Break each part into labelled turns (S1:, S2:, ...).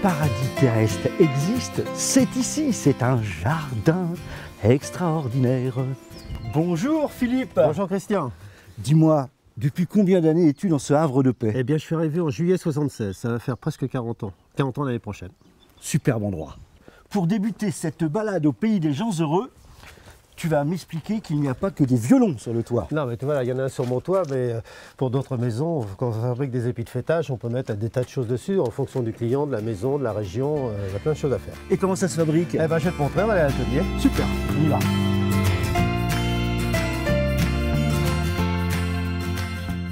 S1: paradis terrestre existe, c'est ici, c'est un jardin extraordinaire. Bonjour Philippe.
S2: Bonjour Christian.
S1: Dis-moi, depuis combien d'années es-tu dans ce havre de paix?
S2: Eh bien, je suis arrivé en juillet 76, ça va faire presque 40 ans. 40 ans l'année prochaine.
S1: Superbe endroit. Pour débuter cette balade au pays des gens heureux, tu vas m'expliquer qu'il n'y a pas que des violons sur le toit.
S2: Non, mais tu vois, il y en a un sur mon toit, mais pour d'autres maisons, quand on fabrique des épis de fêtage, on peut mettre des tas de choses dessus en fonction du client, de la maison, de la région. Il y a plein de choses à faire.
S1: Et comment ça se fabrique?
S2: Eh ben, je vais te montrer, on va aller à l'atelier.
S1: Super, on y va.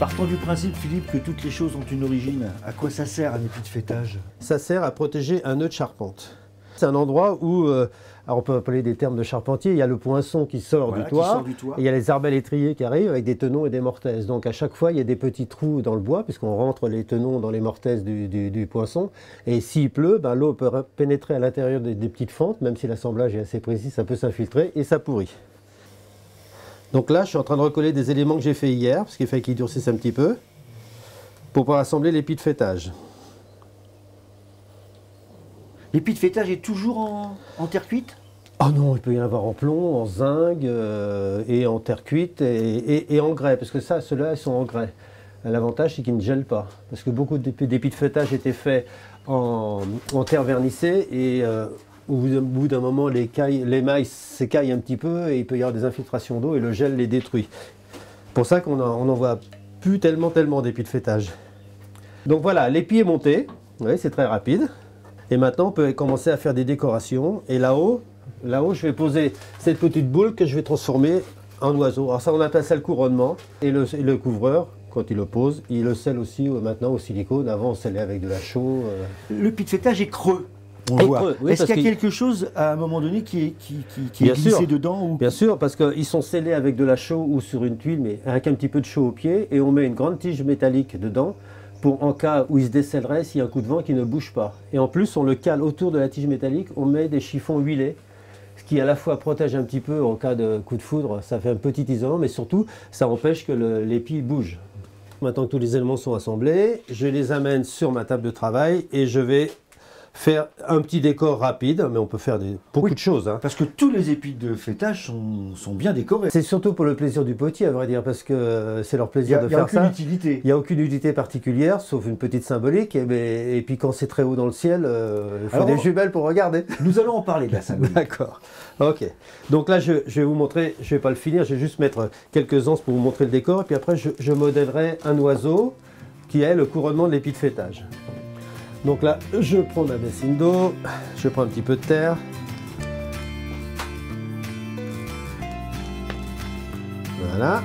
S1: Partons du principe, Philippe, que toutes les choses ont une origine. À quoi ça sert un épi de fêtage?
S2: Ça sert à protéger un nœud de charpente. C'est un endroit où, alors on peut appeler des termes de charpentier, il y a le poinçon qui sort, du toit, et il y a les arbalètriers qui arrivent avec des tenons et des mortaises. Donc à chaque fois, il y a des petits trous dans le bois, puisqu'on rentre les tenons dans les mortaises du poinçon. Et s'il pleut, ben, l'eau peut pénétrer à l'intérieur des petites fentes, même si l'assemblage est assez précis, ça peut s'infiltrer et ça pourrit. Donc là, je suis en train de recoller des éléments que j'ai fait hier, parce qu'il fallait qu'ils durcissent un petit peu, pour pouvoir assembler l'épi de fêtage.
S1: L'épi de fêtage est toujours en terre cuite?
S2: Oh non, il peut y en avoir en plomb, en zinc, et en terre cuite, et en grès, parce que ça, ceux-là, ils sont en grès. L'avantage, c'est qu'ils ne gèlent pas, parce que beaucoup d'épis de fêtage étaient faits en terre vernissée, et au bout d'un moment, les mailles s'écaillent un petit peu, et il peut y avoir des infiltrations d'eau, et le gel les détruit. C'est pour ça qu'on n'en voit plus tellement d'épis de fêtage. Donc voilà, l'épi est monté, vous voyez, c'est très rapide. Et maintenant, on peut commencer à faire des décorations. Et là-haut, je vais poser cette petite boule que je vais transformer en oiseau. Alors ça, on appelle ça le couronnement. Et le couvreur, quand il le pose, il le scelle aussi maintenant au silicone. Avant, on scellait avec de la chaux.
S1: Le épi de fêtage est creux.
S2: Oui,
S1: est-ce qu'il y a quelque chose, à un moment donné, qui est glissé dedans ou...
S2: Bien sûr, parce qu'ils sont scellés avec de la chaux ou sur une tuile, mais avec un petit peu de chaux au pied. Et on met une grande tige métallique dedans, pour en cas où il se décellerait s'il y a un coup de vent qui ne bouge pas. Et en plus, on le cale autour de la tige métallique, on met des chiffons huilés, ce qui à la fois protège un petit peu en cas de coup de foudre, ça fait un petit isolant, mais surtout, ça empêche que l'épi bouge. Maintenant que tous les éléments sont assemblés, je les amène sur ma table de travail et je vais faire un petit décor rapide, mais on peut faire beaucoup de choses. Hein.
S1: Parce que tous les épis de fêtage sont bien décorés.
S2: C'est surtout pour le plaisir du potier, à vrai dire, parce que c'est leur plaisir de faire ça.
S1: Il n'y a aucune utilité.
S2: Il n'y a aucune utilité particulière, sauf une petite symbolique. Et puis quand c'est très haut dans le ciel, il faut des jumelles pour regarder.
S1: Nous allons en parler de la symbolique.
S2: D'accord. Ok. Donc là, je vais vous montrer, je ne vais pas le finir, je vais juste mettre quelques anses pour vous montrer le décor. Et puis après, je modèlerai un oiseau qui est le couronnement de l'épi de fêtage. Donc là, je prends ma bassine d'eau, je prends un petit peu de terre. Voilà.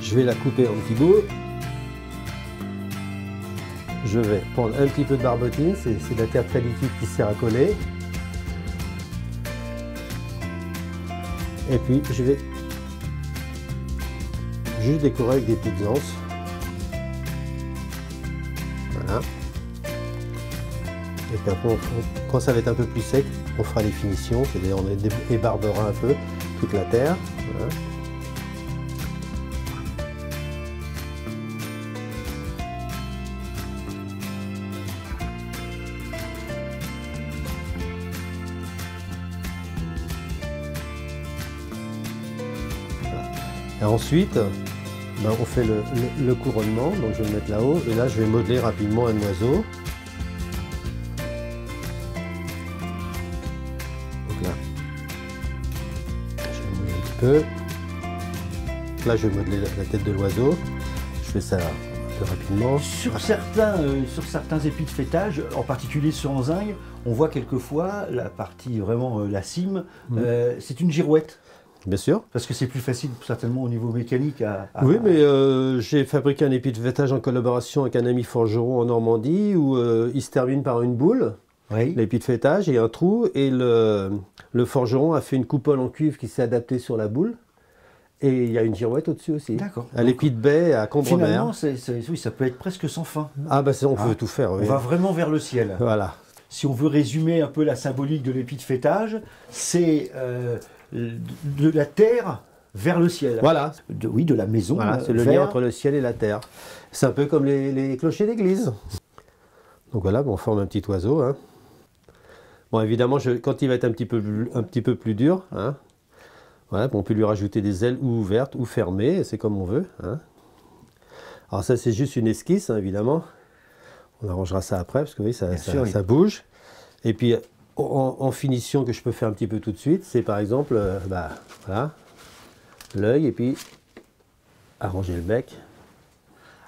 S2: Je vais la couper en petits bouts. Je vais prendre un petit peu de barbotine, c'est de la terre très liquide qui sert à coller. Et puis je vais juste décorer avec des petites anses. Voilà. Et puis après, quand ça va être un peu plus sec, on fera les finitions, c'est-à-dire on ébarbera un peu toute la terre. Voilà. Et ensuite, ben, on fait le couronnement, donc je vais le mettre là-haut, et là je vais modeler rapidement un oiseau. Donc là, je vais mouiller un petit peu. Là je vais modeler la tête de l'oiseau. Je fais ça un peu rapidement.
S1: Sur certains épis de fêtage, en particulier sur en zinc, on voit quelquefois la partie vraiment la cime, c'est une girouette.
S2: Bien sûr.
S1: Parce que c'est plus facile certainement au niveau mécanique
S2: Oui, mais j'ai fabriqué un épi de fêtage en collaboration avec un ami forgeron en Normandie où il se termine par une boule, l'épi de fêtage, et un trou, et le forgeron a fait une coupole en cuivre qui s'est adaptée sur la boule. Et il y a une girouette au-dessus aussi.
S1: D'accord.
S2: À l'épi de baie à Combremer.
S1: Finalement, oui, ça peut être presque sans fin.
S2: Ah bah on peut tout faire. Oui.
S1: On va vraiment vers le ciel.
S2: Voilà.
S1: Si on veut résumer un peu la symbolique de l'épi de fêtage, c'est de la terre vers le ciel.
S2: Voilà.
S1: Oui, de la maison.
S2: Voilà, c'est le lien entre le ciel et la terre. C'est un peu comme les clochers d'église. Donc voilà, on forme un petit oiseau. Hein. Bon, évidemment, quand il va être un petit peu plus dur, hein, voilà, on peut lui rajouter des ailes ou ouvertes ou fermées, c'est comme on veut. Hein. Alors ça, c'est juste une esquisse, hein, évidemment. On arrangera ça après, parce que oui, ça bouge. Et puis, en finition, que je peux faire un petit peu tout de suite, c'est par exemple, voilà, l'œil, et puis arranger le bec.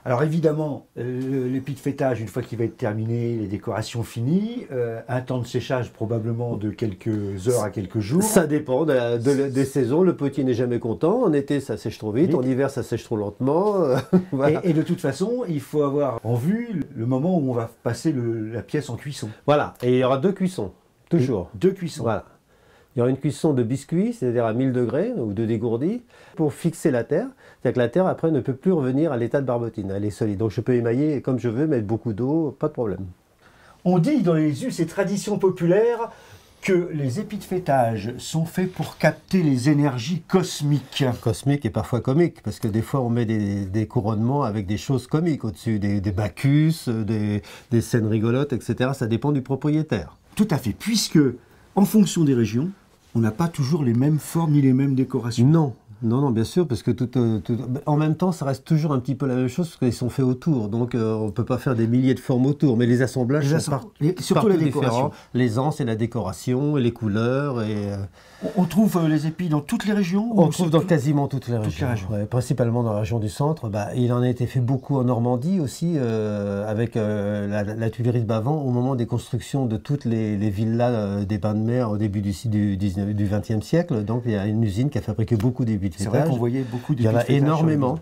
S1: Alors évidemment, l'épithétage, une fois qu'il va être terminé, les décorations finies, un temps de séchage probablement de quelques heures à quelques jours.
S2: Ça dépend des saisons. Le potier n'est jamais content. En été, ça sèche trop vite. En hiver, ça sèche trop lentement.
S1: Voilà. Et de toute façon, il faut avoir en vue le moment où on va passer la pièce en cuisson.
S2: Voilà. Et il y aura 2 cuissons, toujours.
S1: 2 cuissons.
S2: Voilà. Il y aura une cuisson de biscuit, c'est-à-dire à 1000 degrés, ou de dégourdi, pour fixer la terre. C'est-à-dire que la terre, après, ne peut plus revenir à l'état de barbotine. Elle est solide. Donc je peux émailler comme je veux, mettre beaucoup d'eau, pas de problème.
S1: On dit dans les us et traditions populaires que les épithétages sont faits pour capter les énergies cosmiques.
S2: Cosmiques et parfois comiques, parce que des fois on met des couronnements avec des choses comiques au-dessus, des Bacchus, des scènes rigolotes, etc. Ça dépend du propriétaire.
S1: Tout à fait, puisque en fonction des régions, on n'a pas toujours les mêmes formes ni les mêmes décorations.
S2: Non. Non, bien sûr, parce que en même temps, ça reste toujours un petit peu la même chose, parce qu'ils sont faits autour. Donc, on ne peut pas faire des milliers de formes autour, mais les assemblages sont
S1: surtout la décoration.
S2: L'aisance et la décoration, et les couleurs.
S1: On trouve les épis dans toutes les régions?
S2: On trouve dans quasiment toutes les régions. Ouais, principalement dans la région du centre. Il en a été fait beaucoup en Normandie aussi, avec la Tuilerie de Bavent, au moment des constructions de toutes les villas des bains de mer au début du XXe siècle. Donc, il y a une usine qui a fabriqué beaucoup d'épis.
S1: C'est vrai qu'on voyait beaucoup de.
S2: Il y en a énormément.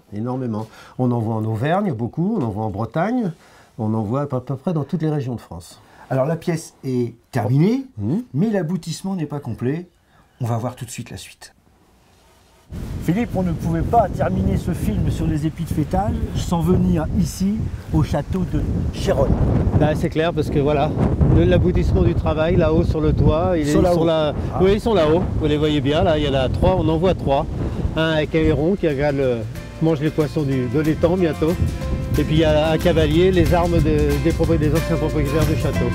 S2: On en voit en Auvergne beaucoup, on en voit en Bretagne, on en voit à peu près dans toutes les régions de France.
S1: Alors la pièce est terminée, mais l'aboutissement n'est pas complet. On va voir tout de suite la suite. Philippe, on ne pouvait pas terminer ce film sur les épithétages sans venir ici, au château de Chéronne.
S2: C'est clair, parce que voilà, l'aboutissement du travail, là-haut sur le toit, oui, ils sont là-haut, vous les voyez bien, là, il y en a 3, on en voit 3. Un avec un héron qui mange les poissons de l'étang bientôt. Et puis il y a un cavalier, les armes des anciens propriétaires du château.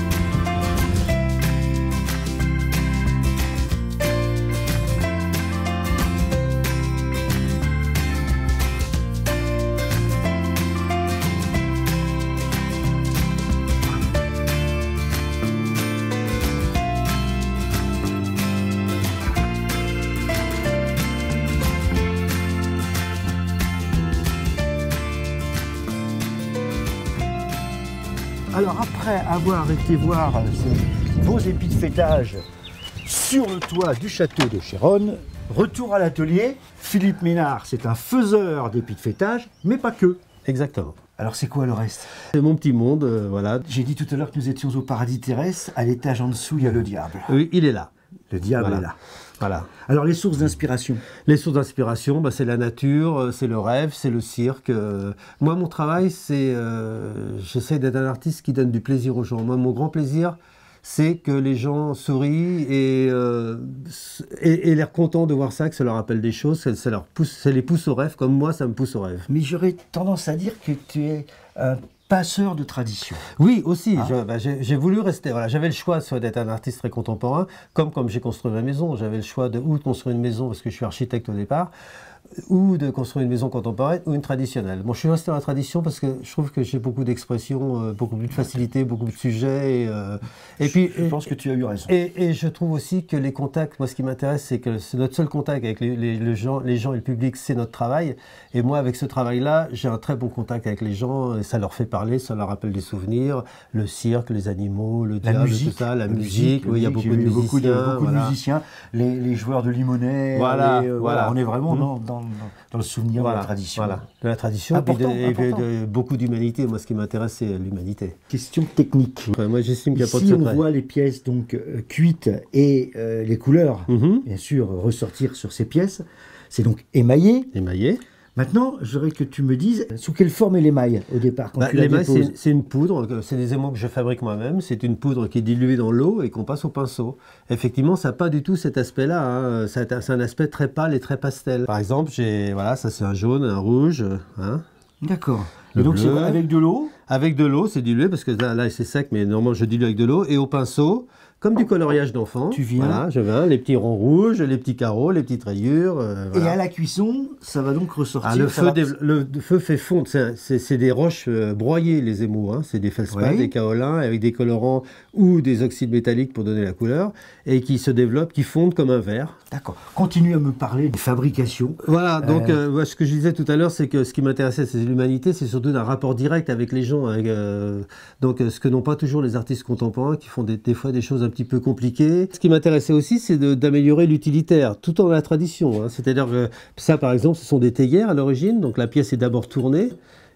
S1: Alors après avoir été voir ces beaux épithétages sur le toit du château de Chéronne, retour à l'atelier. Philippe Ménard, c'est un faiseur d'épithétages, mais pas que.
S2: Exactement.
S1: Alors c'est quoi le reste?
S2: C'est mon petit monde, voilà.
S1: J'ai dit tout à l'heure que nous étions au paradis terrestre, à l'étage en dessous il y a le diable.
S2: Oui, il est là.
S1: Le diable est là.
S2: Voilà.
S1: Alors les sources d'inspiration?
S2: Les sources d'inspiration, c'est la nature, c'est le rêve, c'est le cirque. Moi, mon travail, c'est... j'essaie d'être un artiste qui donne du plaisir aux gens. Moi, mon grand plaisir, c'est que les gens sourient et l'air content de voir ça, que ça leur rappelle des choses, ça les pousse au rêve, comme moi, ça me pousse au rêve.
S1: Mais j'aurais tendance à dire que tu es un passeur de tradition.
S2: Oui, aussi. J'ai voulu rester. Voilà, j'avais le choix soit d'être un artiste très contemporain, comme j'ai construit ma maison. J'avais le choix de construire une maison parce que je suis architecte au départ, ou de construire une maison contemporaine ou une traditionnelle. Bon, je suis resté dans la tradition parce que je trouve que j'ai beaucoup d'expressions, beaucoup plus de facilité, beaucoup plus de sujets. Et puis,
S1: je pense que tu as eu raison.
S2: Et je trouve aussi que les contacts, moi ce qui m'intéresse, c'est que c'est notre seul contact avec les gens et le public, c'est notre travail. Et moi, avec ce travail-là, j'ai un très bon contact avec les gens. Et ça leur fait parler, ça leur rappelle des souvenirs, le cirque, les animaux, le diable, tout ça, la musique. Oui, il y a beaucoup de musiciens.
S1: Beaucoup de musiciens, les joueurs de limonée.
S2: Voilà.
S1: On est vraiment dans le souvenir de la tradition.
S2: Voilà, de la tradition et de beaucoup d'humanité. Moi, ce qui m'intéresse, c'est l'humanité.
S1: Question technique.
S2: Moi, j'estime qu'il n'y a pas de
S1: secret.
S2: secret.
S1: On voit les pièces donc cuites et les couleurs, bien sûr, ressortir sur ces pièces. C'est donc émaillé.
S2: Émaillé.
S1: Maintenant, je voudrais que tu me dises sous quelle forme est l'émail au départ quand tu la
S2: L'émail,
S1: déposes.
S2: c'est une poudre, c'est des émaux que je fabrique moi-même. C'est une poudre qui est diluée dans l'eau et qu'on passe au pinceau. Effectivement, ça n'a pas du tout cet aspect-là. Hein. C'est un aspect très pâle et très pastel. Par exemple, voilà, ça c'est un jaune, un rouge. Hein.
S1: D'accord.
S2: Le
S1: Et donc c'est
S2: bleu.
S1: avec de l'eau.
S2: Avec de l'eau, c'est dilué parce que là c'est sec, mais normalement je dilue avec de l'eau. Et au pinceau, comme du coloriage d'enfant.
S1: Tu viens.
S2: Voilà, je viens, les petits ronds rouges, les petits carreaux, les petites rayures.
S1: Et à la cuisson, ça va donc ressortir.
S2: Ah, le
S1: ça va-
S2: feu fait fondre, c'est des roches broyées les émaux, hein. C'est des feldspaths,
S1: Oui.
S2: des kaolins avec des colorants ou des oxydes métalliques pour donner la couleur et qui se développent, qui fondent comme un verre.
S1: D'accord. Continue à me parler de fabrication.
S2: Voilà, donc ce que je disais tout à l'heure, c'est que ce qui m'intéressait, c'est l'humanité, c'est surtout d'un rapport direct avec les gens. Donc ce que n'ont pas toujours les artistes contemporains qui font des fois des choses un petit peu compliquées. Ce qui m'intéressait aussi, c'est d'améliorer l'utilitaire, tout en la tradition. Hein. C'est-à-dire que ça, par exemple, ce sont des théières à l'origine, donc la pièce est d'abord tournée,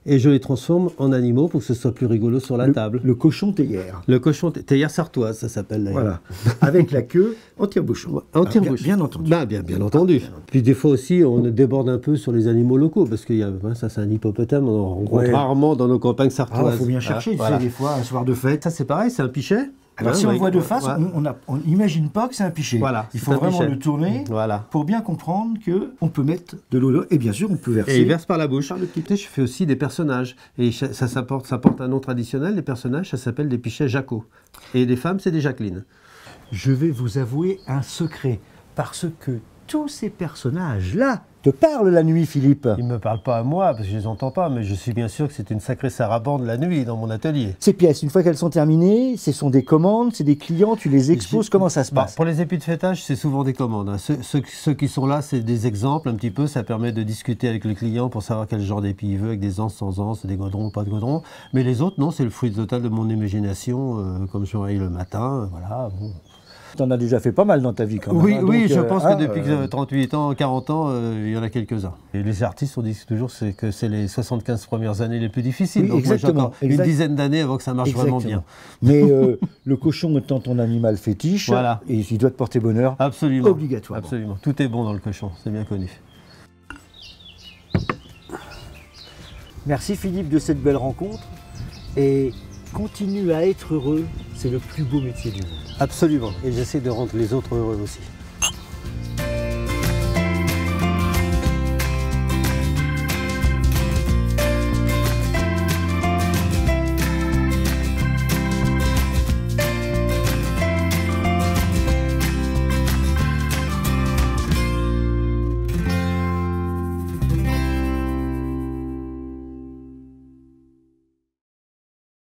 S2: et je les transforme en animaux pour que ce soit plus rigolo sur la table.
S1: Le cochon théière.
S2: Le cochon théière sartoise, ça s'appelle d'ailleurs.
S1: Voilà. Avec la queue en tire-bouchon.
S2: En tire-bouchon.
S1: Bien entendu.
S2: Bien entendu. Puis des fois aussi, on déborde un peu sur les animaux locaux, parce que ça c'est un hippopotame, on rencontre
S1: Ouais.
S2: rarement dans nos campagnes
S1: Ah,
S2: sartoises.
S1: il faut bien chercher, tu
S2: Voilà.
S1: sais, des fois, un soir de fête.
S2: Ça c'est pareil, c'est un pichet.
S1: Alors
S2: Hein,
S1: si on
S2: ouais,
S1: le voit de face,
S2: ouais.
S1: on n'imagine pas que c'est un pichet.
S2: Voilà,
S1: Il
S2: c'est
S1: faut
S2: un
S1: vraiment
S2: pichet.
S1: le tourner
S2: Voilà.
S1: pour bien comprendre qu'on peut mettre de l'eau et bien sûr on peut verser.
S2: Et il verse par la bouche.
S1: Par le petit-
S2: Je fais aussi des personnages. Et ça porte un nom traditionnel. Les personnages, ça s'appelle des pichets Jaco. Et les femmes, c'est des Jacqueline.
S1: Je vais vous avouer un secret, parce que tous ces personnages-là te parlent la nuit, Philippe.
S2: Ils ne me parlent pas à moi, parce que je ne les entends pas, mais je suis bien sûr que c'est une sacrée sarabande la nuit dans mon atelier.
S1: Ces pièces, une fois qu'elles sont terminées, ce sont des commandes, c'est des clients, tu les exposes, comment ça se passe?
S2: Pour les épis de fêtage, c'est souvent des commandes. Hein. Ceux qui sont là, c'est des exemples un petit peu. Ça permet de discuter avec le client pour savoir quel genre d'épi il veut, avec des anses, sans anses, des godrons, pas de godrons. Mais les autres, non, c'est le fruit total de mon imagination, comme je réveille le matin. Voilà. Bon.
S1: Tu en as déjà fait pas mal dans ta vie quand même.
S2: Oui,
S1: hein,
S2: oui,
S1: donc,
S2: je pense que depuis 38 ans, 40 ans, il y en a quelques-uns. Et les artistes, on dit toujours que c'est les 75 premières années les plus difficiles.
S1: Oui,
S2: Donc moi, j'ai
S1: exactement,
S2: encore une dizaine d'années avant que ça marche vraiment bien.
S1: Mais le cochon étant ton animal fétiche,
S2: Voilà.
S1: et il doit te porter bonheur,
S2: Absolument.
S1: obligatoirement.
S2: Absolument. Tout est bon dans le cochon, c'est bien connu.
S1: Merci Philippe de cette belle rencontre et continue à être heureux, c'est le plus beau métier du monde.
S2: Absolument. Et j'essaie de rendre les autres heureux aussi.